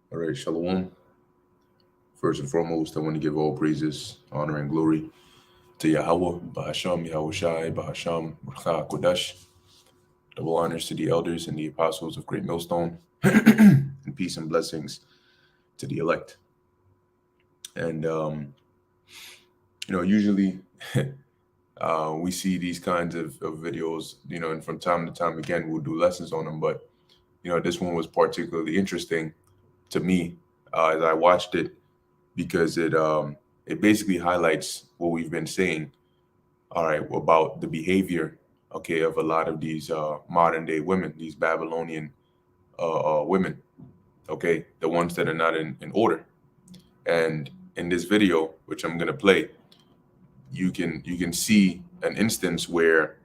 All right, Shalom. First and foremost, I want to give all praises, honor, and glory to Yahweh, Bahasham, Yahweh Shai, Bahasham, Barcha, Kodash. Double honors to the elders and the apostles of Great Millstone, and peace and blessings to the elect. And, usually we see these kinds of videos, and from time to time, again, we'll do lessons on them. But, this one was particularly interesting to me as I watched it, because it basically highlights what we've been saying, all right, about the behavior, okay, of a lot of these modern day women, these Babylonian women, okay, the ones that are not in order. And in this video, which I'm gonna play, you can see an instance where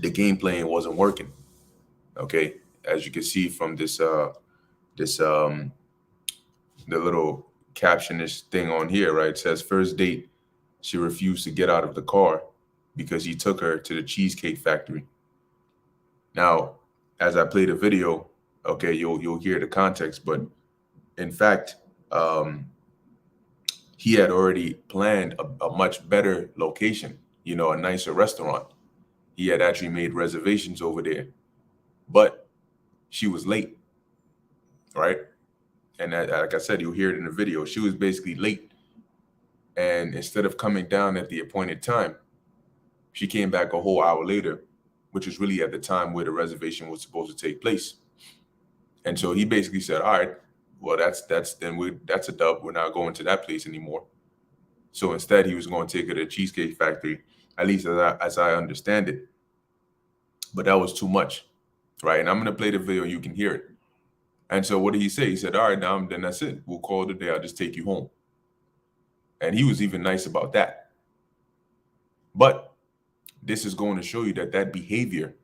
the game playing wasn't working, okay, as you can see from the little captionish thing on here, right? It says first date, she refused to get out of the car because he took her to the Cheesecake Factory. Now, as I play the video, okay, you'll hear the context, but in fact, he had already planned a much better location, a nicer restaurant. He had actually made reservations over there, but she was late, right? And like I said, you'll hear it in the video. She was basically late. And instead of coming down at the appointed time, she came back a whole hour later, which was really at the time where the reservation was supposed to take place. And so he basically said, all right, well, that's a dub. We're not going to that place anymore. So instead, he was going to take her to the Cheesecake Factory, at least as I understand it. But that was too much, right? And I'm going to play the video. You can hear it. And so what did he say? He said, all right, now then that's it. We'll call it a day. I'll just take you home. And he was even nice about that. But this is going to show you that behavior,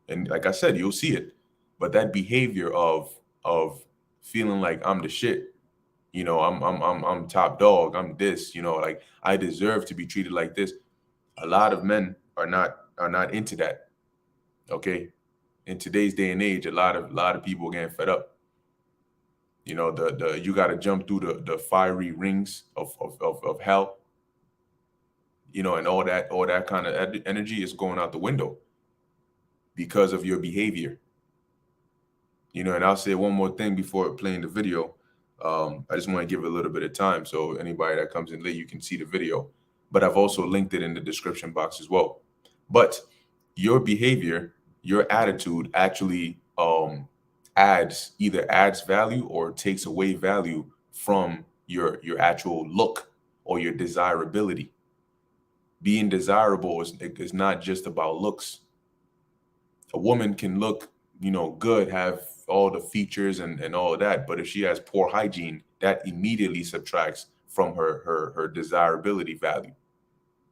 and like I said, you'll see it, but that behavior of feeling like I'm the shit, I'm top dog, I'm this, like I deserve to be treated like this. A lot of men are not into that. Okay. In today's day and age, a lot of people are getting fed up. You got to jump through the fiery rings of hell, and all that kind of energy is going out the window because of your behavior. And I'll say one more thing before playing the video. I just want to give it a little bit of time so anybody that comes in late, you can see the video. But I've also linked it in the description box as well. But your behavior, your attitude actually either adds value or takes away value from your actual look or your desirability. Being desirable is not just about looks. A woman can look, good, have all the features and all of that, but if she has poor hygiene, that immediately subtracts from her desirability value,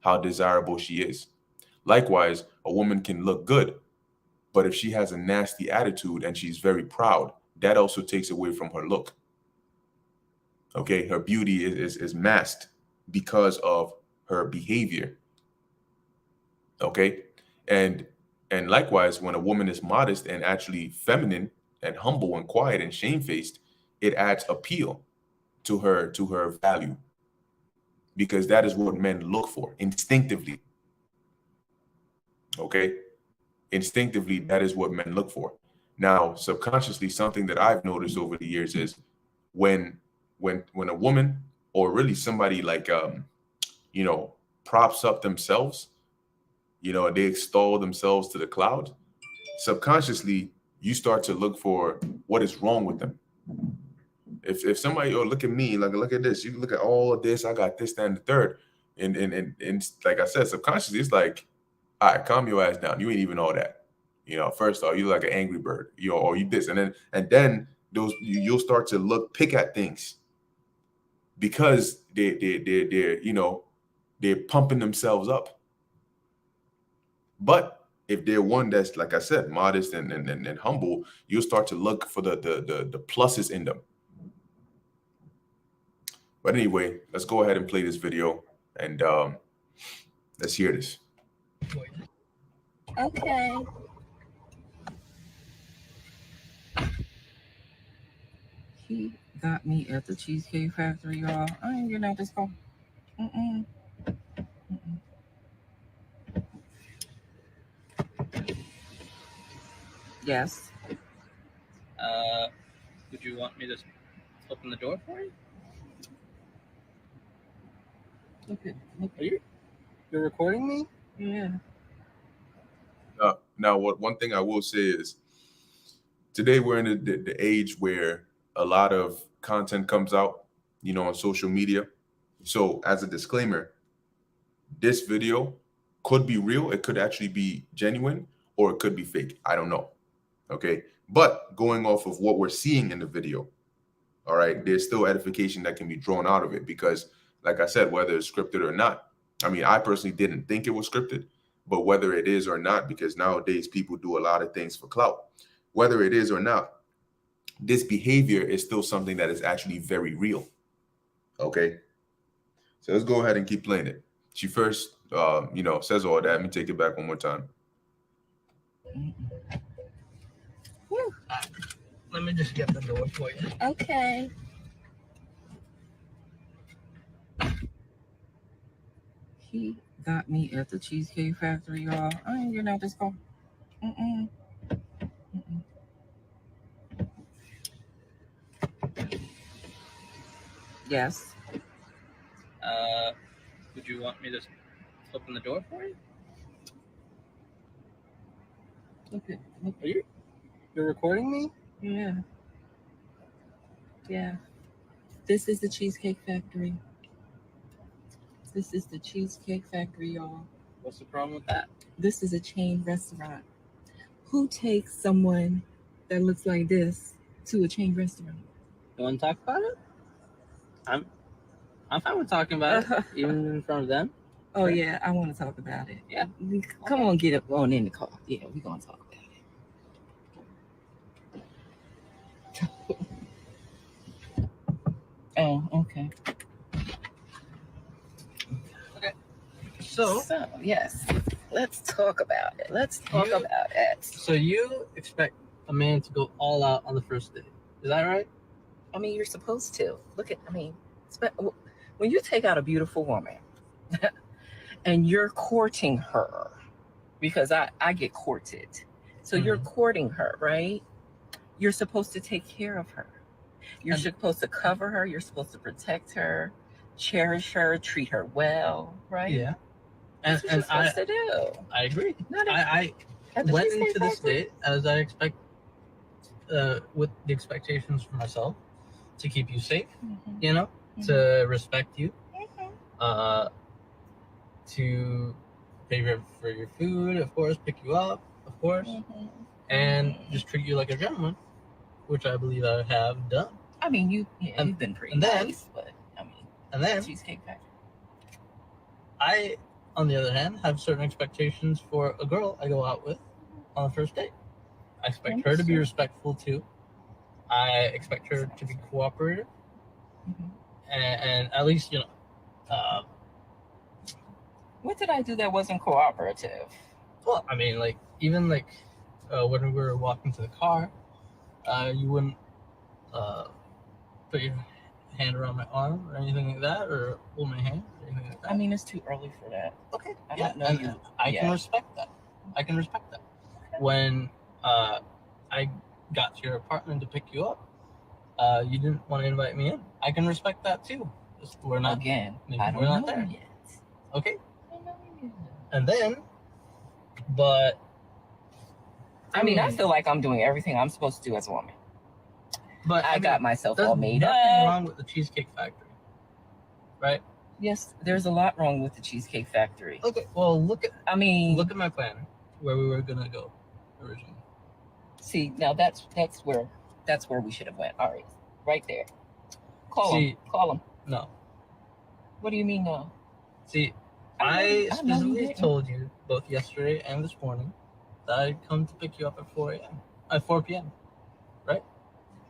how desirable she is. Likewise, a woman can look good, but if she has a nasty attitude and she's very proud, that also takes away from her look. Okay, her beauty is masked because of her behavior. Okay, and likewise, when a woman is modest and actually feminine and humble and quiet and shamefaced, it adds appeal to her value, because that is what men look for instinctively. Okay, instinctively, that is what men look for. Now, subconsciously, something that I've noticed over the years is when a woman or really somebody like you know, props up themselves, you know, they extol themselves to the cloud, subconsciously you start to look for what is wrong with them. If somebody, oh, look at me, like look at this, you look at all of this, I got this, that, and the third. And like I said, subconsciously, it's like, all right, calm your ass down. You ain't even all that. You know, first off, you look like an angry bird, you know, or you this, and then those you'll start to pick at things because they're you know, they're pumping themselves up. But if they're one that's, like I said, modest and humble, you'll start to look for the pluses in them. But anyway, let's go ahead and play this video and let's hear this. Okay. He got me at the Cheesecake Factory, y'all. I ain't getting out this car. Mm-mm. Mm-mm. Yes. Would you want me to open the door for you? Look. Are you're recording me? Yeah. Now, one thing I will say is today we're in the age where a lot of content comes out, you know, on social media. So as a disclaimer, this video could be real. It could actually be genuine, or it could be fake. I don't know. Okay. But going off of what we're seeing in the video, all right, there's still edification that can be drawn out of it because, like I said, whether it's scripted or not, I mean, I personally didn't think it was scripted, but whether it is or not, because nowadays people do a lot of things for clout, whether it is or not, this behavior is still something that is actually very real. Okay. So let's go ahead and keep playing it. She first, you know, says all that. Let me take it back one more time. Whew. Let me just get the door for you. Okay. He got me at the Cheesecake Factory, y'all. I ain't getting out this car. Mm-mm. Mm-mm. Yes. Would you want me to open the door for you? Look. Are you're recording me? Yeah. Yeah. This is the Cheesecake Factory. This is the Cheesecake Factory, y'all. What's the problem with that? This is a chain restaurant. Who takes someone that looks like this to a chain restaurant? You want to talk about it? I'm fine with talking about it, even in front of them. Oh, yeah, I want to talk about it. Yeah. Come on, get up on in the car. Yeah, we're going to talk about it. Oh, okay. Okay. So, yes, let's talk about it. Let's talk about it. So you expect a man to go all out on the first date. Is that right? I mean, you're supposed to. Look at, when you take out a beautiful woman and you're courting her, because I get courted. So you're courting her, right? You're supposed to take care of her. You're supposed to cover her. You're supposed to protect her, cherish her, treat her well, right? Yeah. That's what you're supposed to do. I agree. I went into this date as I expect, with the expectations for myself to keep you safe, you know, to respect you, to pay for your food, of course, pick you up, of course, and just treat you like a gentleman, which I believe I have done. I mean, you've been pretty nice, but I mean, and then Cheesecake Factory. I, on the other hand, have certain expectations for a girl I go out with on the first date. I expect her to be respectful too. I expect her to be cooperative, and at least, you know. What did I do that wasn't cooperative? Well, I mean, like even like when we were walking to the car, you wouldn't put your hand around my arm or anything like that, or hold my hand or anything like that. I mean, it's too early for that. Okay. I don't know you. I can respect that. Okay. When I got to your apartment to pick you up, you didn't want to invite me in. I can respect that too. We're not Again, maybe I don't we're not know there. yet. Okay. I don't know yet. And then, but I mean, I feel like I'm doing everything I'm supposed to do as a woman. but I got myself there's all made nothing up. wrong with the Cheesecake Factory, right? Yes, there's a lot wrong with the Cheesecake Factory. Okay. Well, look I mean, at my plan where we were gonna go originally. see, now that's where we should have went. All right there. Call See, him. Call him. No. What do you mean no? See, I know I you specifically didn't. told you both yesterday and this morning that I'd come to pick you up at 4 a.m. At 4 p.m. Right?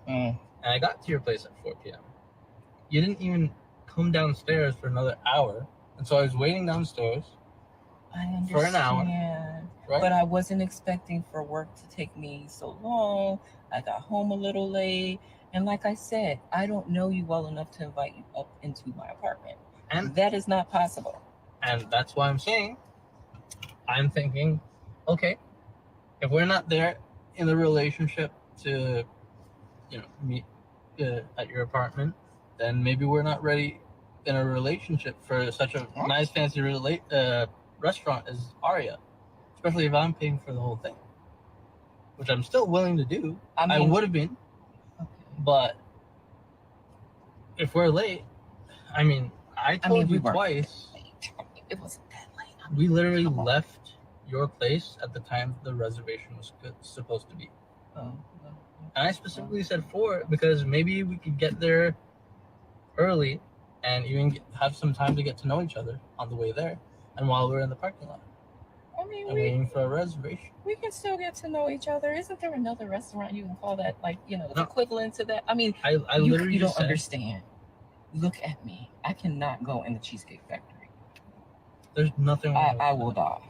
Mm. And I got to your place at 4 p.m. You didn't even come downstairs for another hour, and so I was waiting downstairs I understand. for an hour. Right? But I wasn't expecting for work to take me so long. I got home a little late. And like I said, I don't know you well enough to invite you up into my apartment. And that is not possible. And that's why I'm saying, I'm thinking, okay, if we're not there in the relationship to, meet at your apartment, then maybe we're not ready in a relationship for such a nice, fancy restaurant as Aria. Especially if I'm paying for the whole thing, which I'm still willing to do. I would have been, but if we're late, I told you twice. It wasn't that late. We literally left your place at the time the reservation was supposed to be. Oh. And I specifically said 4 because maybe we could get there early and even have some time to get to know each other on the way there and while we're in the parking lot. I mean, waiting for a reservation. We can still get to know each other. Isn't there another restaurant you can call that, equivalent to that? I mean, I literally you don't said, understand. Look at me. I cannot go in the Cheesecake Factory. There's nothing wrong with I will die.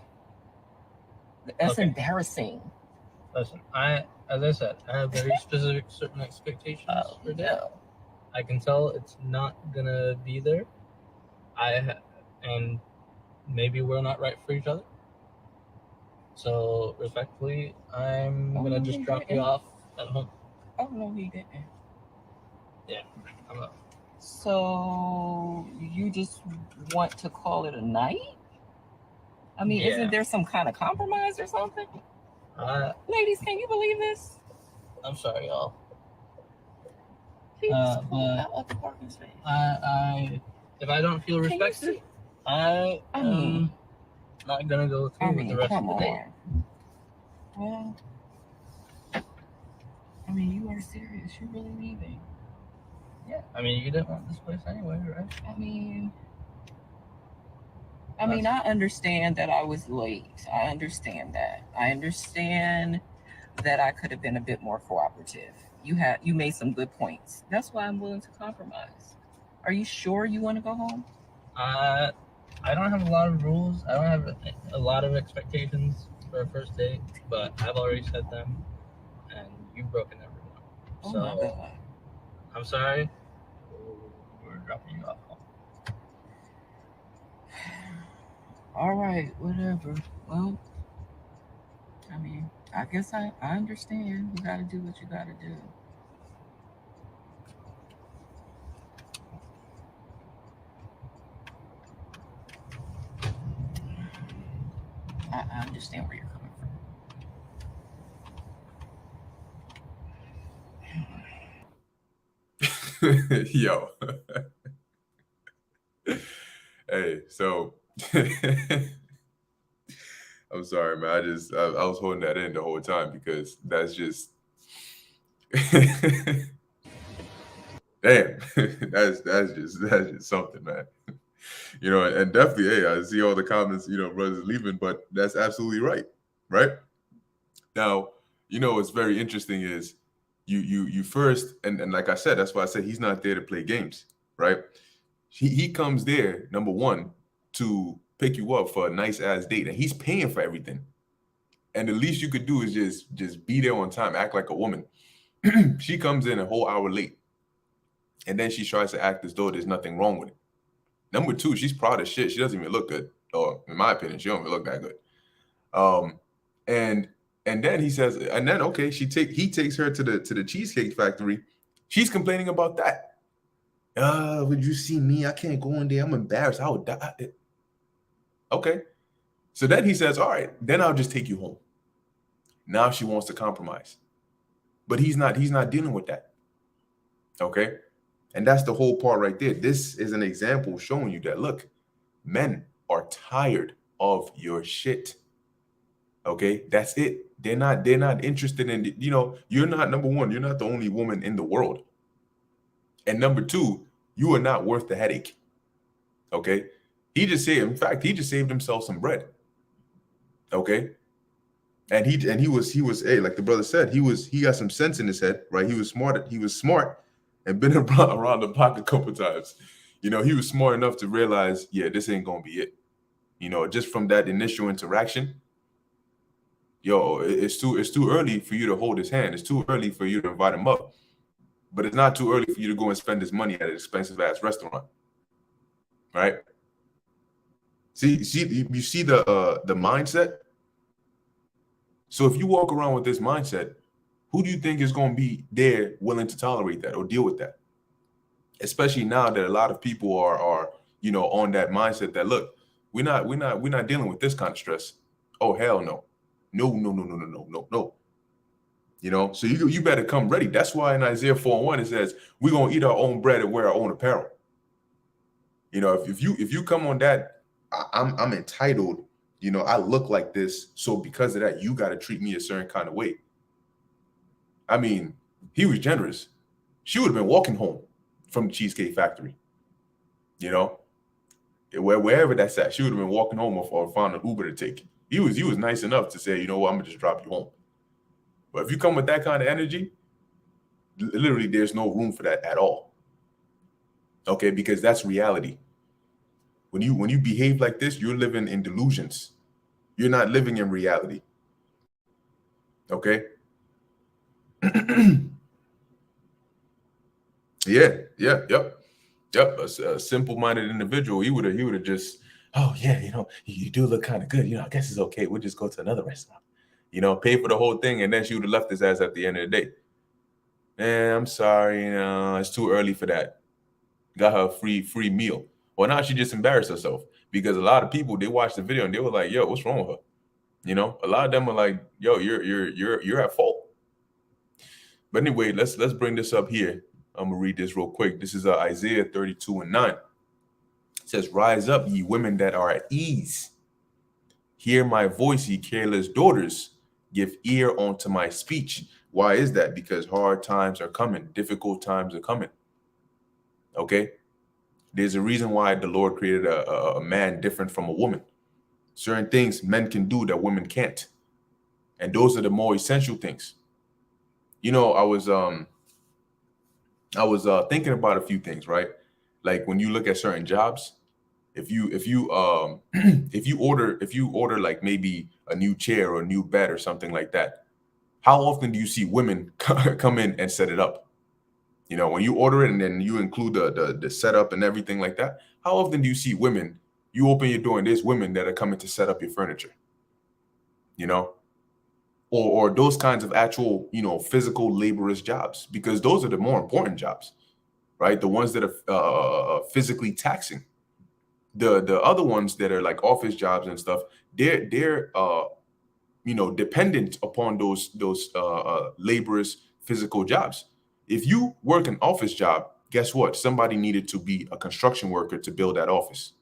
That's embarrassing. Listen, as I said, I have very specific certain expectations for that. No. I can tell it's not gonna be there. And maybe we're not right for each other. So respectfully, I'm gonna just drop you off at home. Oh no, he didn't. Yeah, I'm up. So you just want to call it a night? I mean, isn't there some kind of compromise or something? Ladies, can you believe this? I'm sorry, y'all. But out the parking space. If I don't feel respected, I am not gonna go through with the rest of the day. Well, I mean, you are serious. You're really leaving. Yeah. I mean, you didn't want this place anyway, right? I mean, I understand that I was late. I understand that. I understand that I could have been a bit more cooperative. You made some good points. That's why I'm willing to compromise. Are you sure you want to go home? I don't have a lot of rules. I don't have a lot of expectations for a first date, but I've already set them, and you've broken every one. Oh So, my God. I'm sorry. We're dropping you off home. All right, whatever. Well, I mean, I guess I understand. You got to do what you got to do. I understand where you're coming from. Yo. Hey, so I'm sorry, man. I was holding that in the whole time because that's just damn. that's just something, man. And definitely, hey, I see all the comments, brothers leaving, but that's absolutely right. Right? Now, what's very interesting is you first, and like I said, that's why I said he's not there to play games, right? He comes there, number one, to pick you up for a nice ass date, and he's paying for everything. And the least you could do is just be there on time, act like a woman. She comes in a whole hour late, and then she tries to act as though there's nothing wrong with it. Number two, she's proud as shit. She doesn't even look good, or in my opinion, she don't even look that good. And then he says, and then okay, he takes her to the Cheesecake Factory. She's complaining about that. Would you see me? I can't go in there. I'm embarrassed. I would die. Okay. So then he says, all right, then I'll just take you home. Now she wants to compromise. But he's not dealing with that. Okay. And that's the whole part right there. This is an example showing you that, look, men are tired of your shit. Okay. That's it. They're not interested in, you're not, number one, you're not the only woman in the world. And number two, you are not worth the headache. Okay. He just saved himself some bread. Okay. And he was, hey, like the brother said, he got some sense in his head, right? He was smart and been around the block a couple times. He was smart enough to realize, yeah, this ain't gonna be it. Just from that initial interaction, it's too early for you to hold his hand. It's too early for you to invite him up. But it's not too early for you to go and spend this money at an expensive ass restaurant. Right? See, you see the mindset? So if you walk around with this mindset, who do you think is going to be there willing to tolerate that or deal with that? Especially now that a lot of people are on that mindset that, look, we're not dealing with this kind of stress. Oh, hell no. No. So you better come ready. That's why in Isaiah 4:1 it says we're gonna eat our own bread and wear our own apparel. If you come on that, I'm entitled. I look like this, so because of that, you got to treat me a certain kind of way. I mean, he was generous. She would have been walking home from the Cheesecake Factory. Wherever that's at, she would have been walking home or found an Uber to take. He was nice enough to say, I'm gonna just drop you home. But if you come with that kind of energy, literally there's no room for that at all. Okay, because that's reality. When you behave like this, you're living in delusions. You're not living in reality. Okay? Yep. A simple-minded individual, he would have just, oh yeah, you do look kind of good. I guess it's okay. We'll just go to another restaurant. Pay for the whole thing, and then she would have left his ass at the end of the day. Man, I'm sorry, it's too early for that. Got her a free meal. Well, now she just embarrassed herself because a lot of people, they watched the video and they were like, yo, what's wrong with her? A lot of them are like, yo, you're at fault. But anyway, let's bring this up here. I'm gonna read this real quick. This is Isaiah 32:9. It says, rise up, ye women that are at ease. Hear my voice, ye careless daughters. Give ear unto my speech. Why is that? Because hard times are coming. Difficult times are coming. Okay? There's a reason why the Lord created a man different from a woman. Certain things men can do that women can't. And those are the more essential things. I was thinking about a few things, right? Like when you look at certain jobs, if you order like maybe a new chair or a new bed or something like that, how often do you see women come in and set it up? When you order it and then you include the setup and everything like that, how often do you see women, you open your door and there's women that are coming to set up your furniture? Or those kinds of actual, physical laborious jobs, because those are the more important jobs, right? The ones that are physically taxing. The other ones that are like office jobs and stuff, they're dependent upon those laborious physical jobs. If you work an office job, guess what? Somebody needed to be a construction worker to build that office.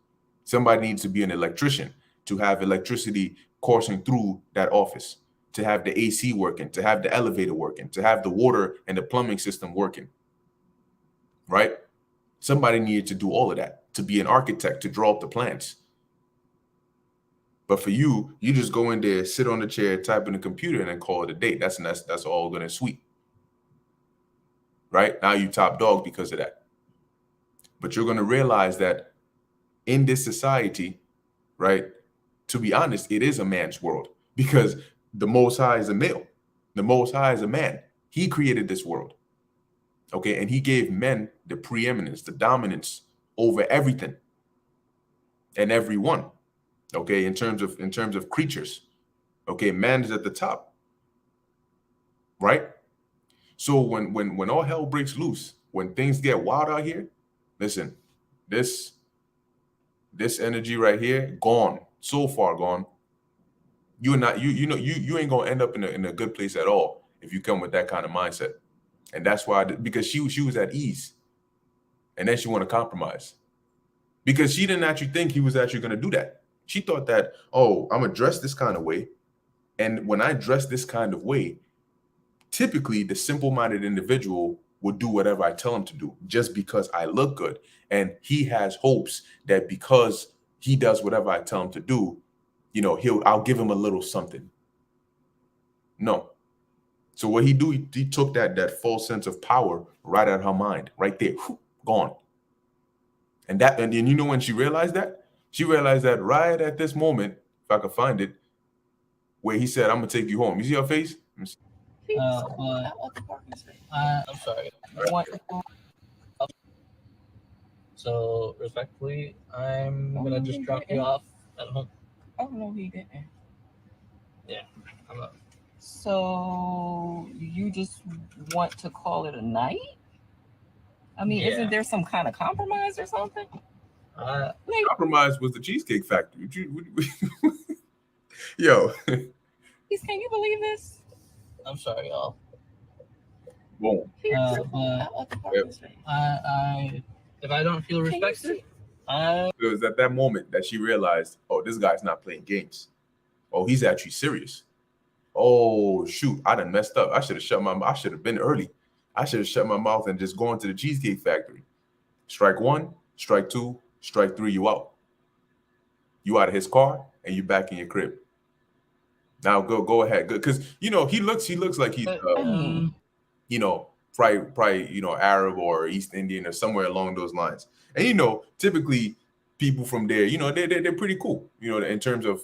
Somebody needs to be an electrician to have electricity coursing through that office, to have the AC working, to have the elevator working, to have the water and the plumbing system working, right? Somebody needed to do all of that, to be an architect, to draw up the plans. But for you just go in there, sit on the chair, type in the computer, and then call it a day. That's all good and sweet. Right? Now you top dog because of that. But you're going to realize that in this society, right, to be honest, it is a man's world, because the Most High is a male. The Most High is a man. He created this world. Okay, and he gave men the preeminence, the dominance over everything and everyone. Okay, in terms of creatures. Okay, man is at the top. Right? So when all hell breaks loose, when things get wild out here, Listen, this energy right here, gone, so far gone. You're not you ain't gonna end up in a good place at all if you come with that kind of mindset. And that's why, because she was at ease, and then she want to compromise because she didn't actually think he was actually going to do that. She thought that, oh, I'm gonna dress this kind of way, and when I dress this kind of way, typically the simple-minded individual would do whatever I tell him to do just because I look good, and he has hopes that because he does whatever I tell him to do, I'll give him a little something. No. So what he do, he took that false sense of power right out of her mind, right there, gone. And then when she realized that? She realized that right at this moment, if I could find it, where he said, "I'm gonna take you home." You see her face? I'm sorry. So respectfully, I'm gonna just drop you off at home. Oh no, he didn't. Yeah, I'm up. So you just want to call it a night? I mean, Yeah. Isn't there some kind of compromise or something? Compromise was the Cheesecake Factory. Yo. Can you believe this? I'm sorry, y'all. Boom. If I don't feel respected, It was at that moment that she realized, oh, this guy's not playing games. Oh, he's actually serious. Oh, shoot, I done messed up. I should have been early. I should have shut my mouth and just gone to the Cheesecake Factory. Strike one, strike two, strike three, you out. You out of his car and you back in your crib. Now go ahead. Good. Because he looks like he's probably Arab or East Indian or somewhere along those lines. And typically people from there, they're pretty cool, in terms of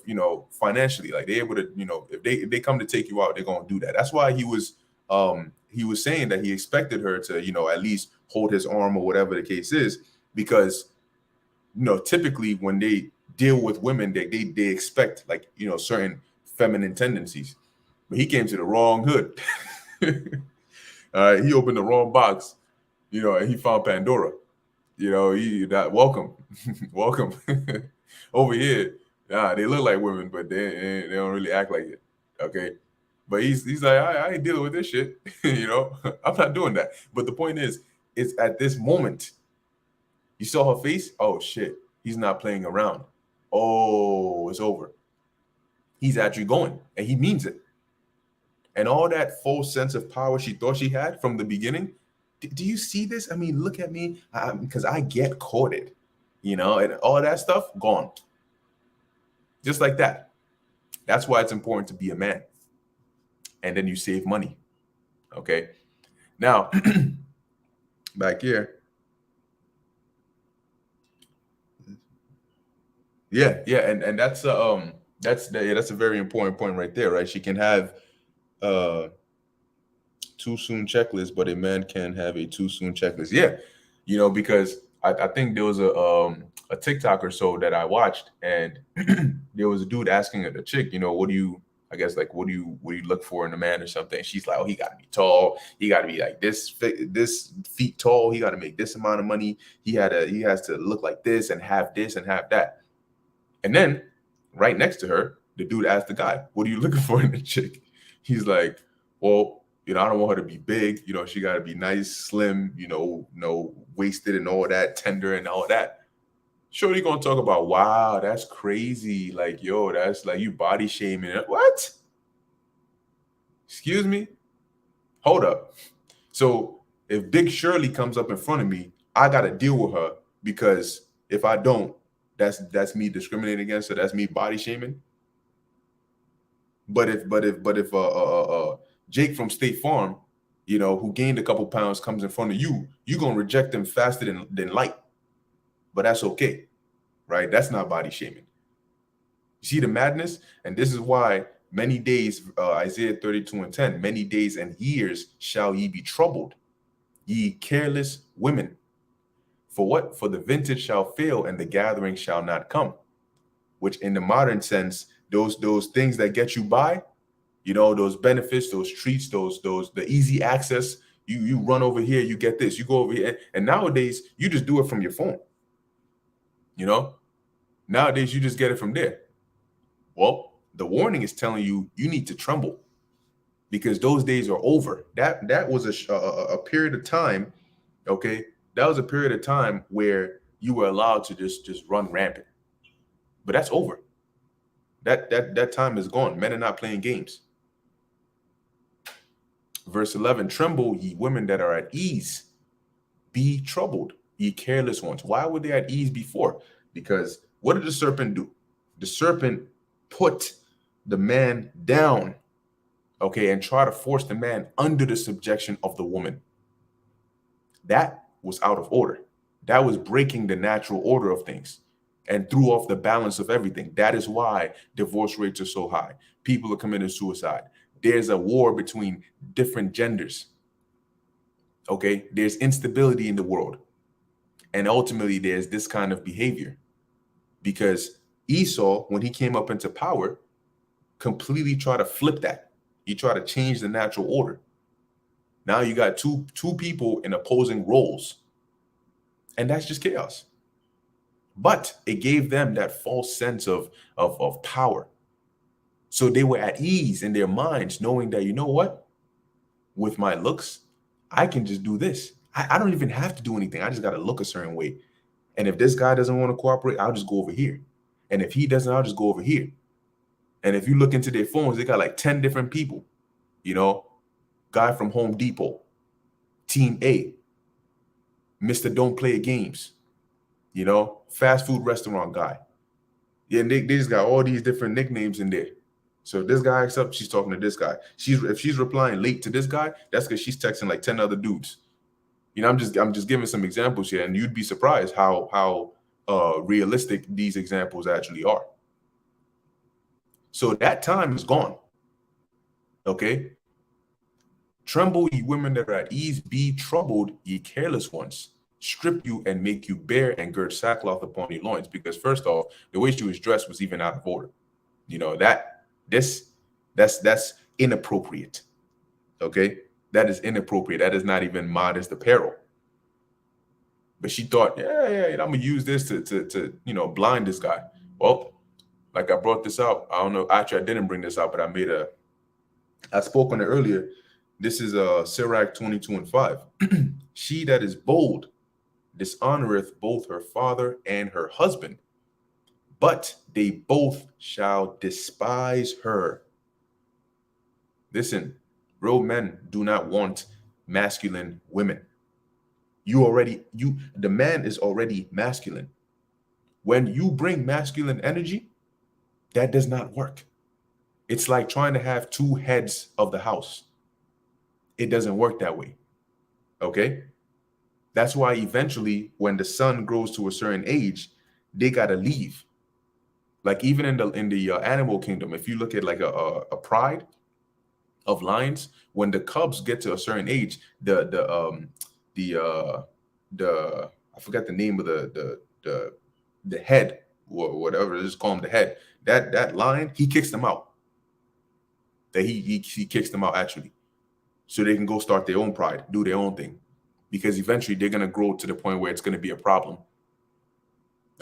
financially, like they're able to, if they come to take you out, they're gonna do that. That's why he was saying that he expected her to at least hold his arm or whatever the case is, because typically when they deal with women, they expect certain feminine tendencies. But he came to the wrong hood. He opened the wrong box, and he found Pandora. Welcome welcome over here. They look like women, but they don't really act like it. Okay, but he's like, I ain't dealing with this shit. I'm not doing that. But the point is, it's at this moment you saw her face. Oh shit, he's not playing around. Oh, it's over. He's actually going, and he means it. And all that false sense of power she thought she had from the beginning. Do you see this? I mean, look at me, because I get courted, and all that stuff gone. Just like that. That's why it's important to be a man. And then you save money. Okay. Now, back here. Yeah, and that's a very important point right there, right? She can have too soon checklist, but a man can have a too soon checklist. Yeah, because I think there was a TikTok or so that I watched, and there was a dude asking a chick, what do you look for in a man or something? And she's like, oh, he got to be tall, he got to be like this feet tall, he got to make this amount of money, he has to look like this and have that. And then right next to her, the dude asked the guy, what are you looking for in a chick? He's like, well, I don't want her to be big. She got to be nice, slim, no wasted and all that, tender and all that. Shorty gonna talk about, wow, that's crazy. Like, yo, that's like you body shaming. What? Excuse me? Hold up. So if Big Shirley comes up in front of me, I got to deal with her, because if I don't, that's me discriminating against her. That's me body shaming. But if Jake from State Farm, who gained a couple pounds, comes in front of you, you're gonna reject him faster than light. But that's okay, right? That's not body shaming. You see the madness? And this is why many days, Isaiah 32:10, many days and years shall ye be troubled, ye careless women. For what? For the vintage shall fail and the gathering shall not come. Which in the modern sense, those things that get you by, those benefits, those treats, the easy access, You run over here, you get this, you go over here. And nowadays, you just do it from your phone. You know, nowadays you just get it from there. Well, the warning is telling you you need to tremble because those days are over. That was a period of time, okay? That was a period of time where you were allowed to just run rampant. But that's over. That time is gone. Men are not playing games. Verse 11, tremble, ye women that are at ease. Be troubled, ye careless ones. Why were they at ease before? Because what did the serpent do? The serpent put the man down, okay, and try to force the man under the subjection of the woman. That was out of order. That was breaking the natural order of things and threw off the balance of everything. That is why divorce rates are so high. People are committing suicide. There's a war between different genders. Okay, there's instability in the world. And ultimately, there's this kind of behavior. Because Esau, when he came up into power, completely tried to flip that. He tried to change the natural order. Now you got two people in opposing roles. And that's just chaos. But it gave them that false sense of power. So they were at ease in their minds, knowing that, you know what? With my looks, I can just do this. I don't even have to do anything. I just got to look a certain way. And if this guy doesn't want to cooperate, I'll just go over here. And if he doesn't, I'll just go over here. And if you look into their phones, they got like 10 different people. You know, guy from Home Depot, Team A, Mr. Don't Play Games, you know, fast food restaurant guy. Yeah, they just got all these different nicknames in there. So if this guy acts up, she's talking to this guy. If she's replying late to this guy, that's because she's texting like 10 other dudes. You know, I'm just giving some examples here, and you'd be surprised how realistic these examples actually are. So that time is gone. Okay. Tremble, ye women that are at ease, be troubled, ye careless ones. Strip you and make you bare and gird sackcloth upon your loins. Because first off, the way she was dressed was even out of order. You know, that's inappropriate. Okay. That is inappropriate. That is not even modest apparel. But she thought, yeah, I'm gonna use this to blind this guy. Well, like I brought this out. I don't know. Actually, I didn't bring this out, but I spoke on it earlier. This is Sirach 22:5. She that is bold dishonoreth both her father and her husband, but they both shall despise her. Listen, real men do not want masculine women. The man is already masculine. When you bring masculine energy, that does not work. It's like trying to have two heads of the house. It doesn't work that way. Okay? That's why eventually when the son grows to a certain age, they got to leave. Like even in the animal kingdom, if you look at like a pride of lions, when the cubs get to a certain age, the I forgot the name of the head or whatever, just call him the head. That lion, he kicks them out. That he kicks them out actually, so they can go start their own pride, do their own thing, because eventually they're gonna grow to the point where it's gonna be a problem.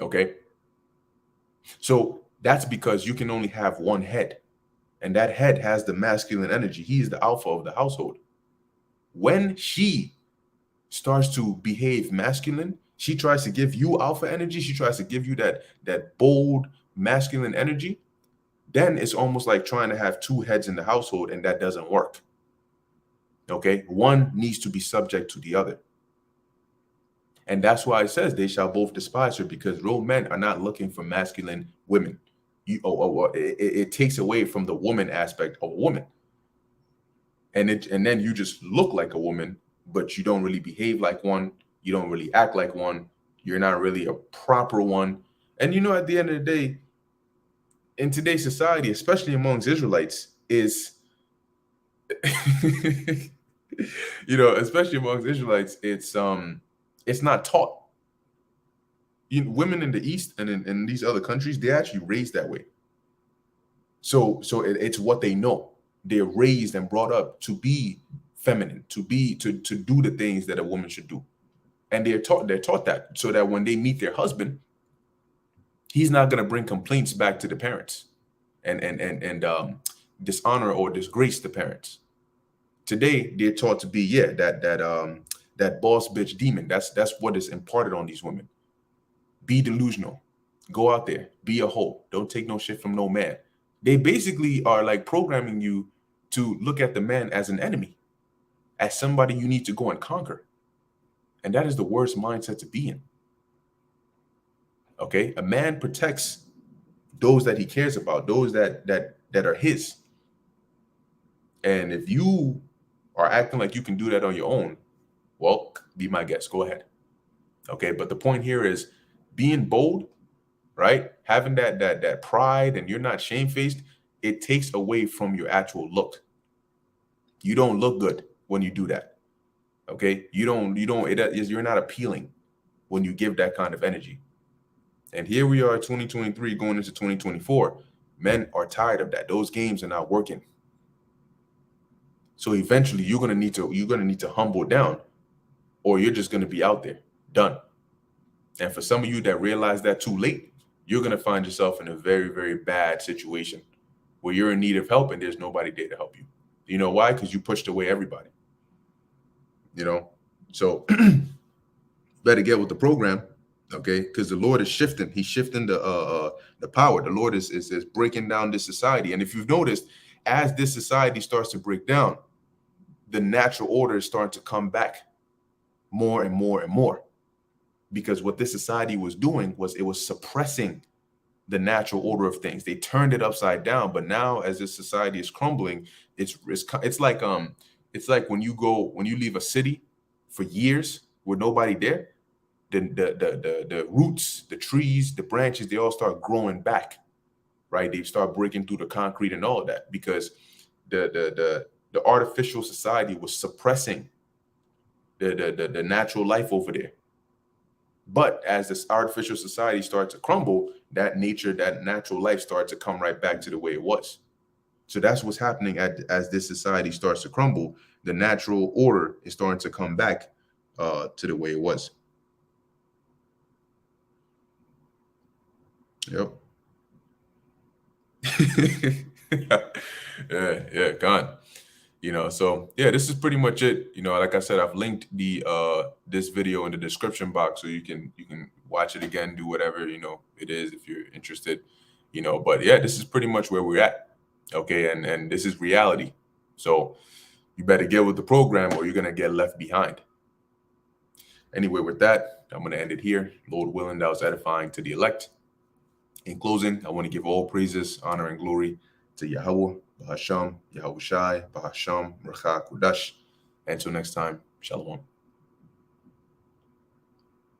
Okay, so that's because you can only have one head, and that head has the masculine energy. He is the alpha of the household. When she starts to behave masculine, she tries to give you alpha energy. She tries to give you that bold masculine energy. Then it's almost like trying to have two heads in the household, and that doesn't work. Okay, one needs to be subject to the other. And that's why it says they shall both despise her, because real men are not looking for masculine women. It takes away from the woman aspect of a woman. And then you just look like a woman, but you don't really behave like one. You don't really act like one. You're not really a proper one. And at the end of the day, in today's society, especially amongst Israelites, is especially amongst Israelites, it's not taught. Women in the East and in these other countries, they're actually raised that way. So it's what they know. They're raised and brought up to be feminine, to do the things that a woman should do. And they're taught that, so that when they meet their husband, he's not going to bring complaints back to the parents and dishonor or disgrace the parents. Today they're taught to be that boss bitch demon. That's what is imparted on these women. Be delusional. Go out there, be a hoe. Don't take no shit from no man. They basically are like programming you to look at the man as an enemy, as somebody you need to go and conquer. And that is the worst mindset to be in. Okay? A man protects those that he cares about, those that are his. And if you are acting like you can do that on your own, well, be my guest. Go ahead. Okay? But the point here is being bold, right? Having that pride, and you're not shamefaced, it takes away from your actual look. You don't look good when you do that. Okay? You're not appealing when you give that kind of energy. And here we are, 2023 going into 2024. Men are tired of that. Those games are not working. So eventually you're gonna need to humble down, or you're just gonna be out there, done. And for some of you that realize that too late, you're gonna find yourself in a very, very bad situation where you're in need of help and there's nobody there to help you. You know why? Because you pushed away everybody. You know, so better get with the program, okay? Because the Lord is shifting. He's shifting the power. The Lord is breaking down this society. And if you've noticed, as this society starts to break down, the natural order is starting to come back more and more and more. Because what this society was doing was it was suppressing the natural order of things. They turned it upside down. But now, as this society is crumbling, it's like when you leave a city for years with nobody there, the roots, the trees, the branches, they all start growing back, right? They start breaking through the concrete and all of that, because the artificial society was suppressing the natural life over there. But as this artificial society starts to crumble, that natural life starts to come right back to the way it was. So that's what's happening as this society starts to crumble. The natural order is starting to come back to the way it was. Yep. yeah, gone. You know, so yeah, this is pretty much it. You know, like I said, I've linked this video in the description box, so you can watch it again, do whatever, you know, it is if you're interested, you know. But yeah, this is pretty much where we're at. Okay, and this is reality. So you better get with the program or you're gonna get left behind. Anyway, with that, I'm gonna end it here. Lord willing, that was edifying to the elect. In closing, I want to give all praises, honor, and glory to Yahweh, Bahasham, Yahushai, Bahasham, Racha, Kudash. Until next time, Shalom.